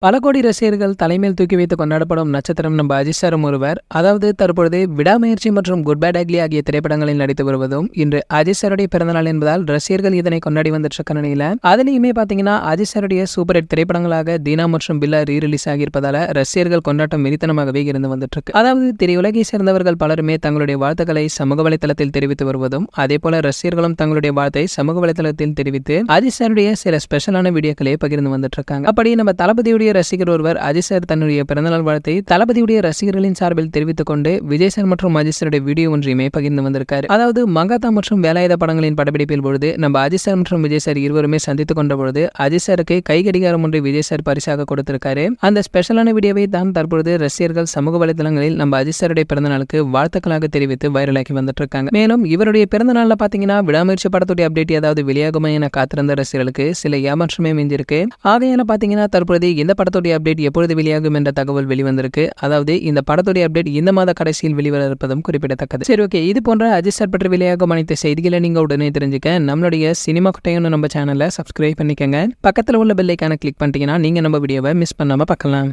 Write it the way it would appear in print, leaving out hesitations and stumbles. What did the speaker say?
பல கோடி ரசிகர்கள் தலைமையில் தூக்கி வைத்து கொண்டாடப்படும் நட்சத்திரம் நம்ம அஜித் சாரும் ஒருவர். அதாவது தற்பொழுது விடாமுயற்சி மற்றும் குட் பேட் அக்லி ஆகிய திரைப்படங்களில் நடித்து வருவதும் இன்று அஜித் சாருடைய பிறந்தநாள் என்பதால் ரசிகர்கள் இதனை கொண்டாடி வந்துட்டு இருக்க நிலையில அதுலயுமே பாத்தீங்கன்னா அஜித் சாருடைய சூப்பர் ஹிட் திரைப்படங்களாக தீனா மற்றும் பில்லா ரீரிலீஸ் ஆகியிருப்பதால ரசிகர்கள் கொண்டாட்டம் மிரித்தனமாகவே இருந்து வந்துட்டு இருக்கு. அதாவது திரையுலகை சேர்ந்தவர்கள் பலருமே தங்களுடைய வாழ்த்துக்களை சமூக வலைதளத்தில் தெரிவித்து வருவதும் அதே போல ரசிகர்களும் தங்களுடைய வாழ்த்தை சமூக வலைதளத்தில் தெரிவித்து அஜித் சாருடைய சில ஸ்பெஷலான வீடியோக்களை பகிர்ந்து வந்துட்டு இருக்காங்க. அப்படி நம்ம தளபதியுடைய ரசிகர் ஒருவர் அஜித் சார் தன்னுடைய பிறந்தநாள் வாழ்த்தை தளபதியுடைய ரசிகர்களின் சார்பில் தெரிவித்துக் கொண்டு விஜய் சார் மற்றும் அஜித் சாருடைய வீடியோ ஒன்றையுமே பகிர்ந்து வந்திருக்காரு. அதாவது மங்காத்தா மற்றும் வேலாயுத படங்களின் படப்பிடிப்பில் பொழுது நம்ம அஜித் சார் மற்றும் விஜய் சார் இருவருமே சந்தித்துக் கொண்ட பொழுது அஜித் சாருக்கு கை கடிகாரம் ஒன்று விஜய் சார் பரிசாக கொடுத்திருக்காரு. அந்த ஸ்பெஷலான வீடியோவை தான் தற்பொழுது ரசிகர்கள் சமூக வலைதளங்களில் நம்ம அஜித் சாருடைய பிறந்தநாளுக்கு வாழ்த்துக்களாக தெரிவித்து வைரலாகி வந்துட்டு இருக்காங்க. மேலும் இவருடைய பிறந்தநாள்ல பாத்தீங்கன்னா விடாமுயற்சி படத்துடைய அப்டேட் ஏதாவது வெளியாகுமா என காத்திருந்த ரசிகர்களுக்கு சில ஏமாற்றமே மிஞ்சிருக்கு. ஆகையால பாத்தீங்கன்னா தற்பொழுது இந்த படத்துடைய அப்டேட் எப்பொழுது வெளியாகும் என்ற தகவல் வெளிவந்திருக்கு. அதாவது இந்த படத்துடைய அப்டேட் இந்த மாத கடைசியில் வெளிவர இருப்பதும் குறிப்பிடத்தக்கது. சரி, ஓகே, இது போன்ற அஜித் சார் பற்றி வெளியாகும் அனைத்து செய்திகளை நீங்க உடனே தெரிஞ்சுக்க நம்மளுடைய சினிமா குட்டையும் நம்ம சேனலை சப்ஸ்கிரைப் பண்ணிக்கங்க. பக்கத்தில் உள்ள பெல் ஐகானை கிளிக் பண்ணிட்டீங்கன்னா நீங்க நம்ம வீடியோவை மிஸ் பண்ணாம பார்க்கலாம்.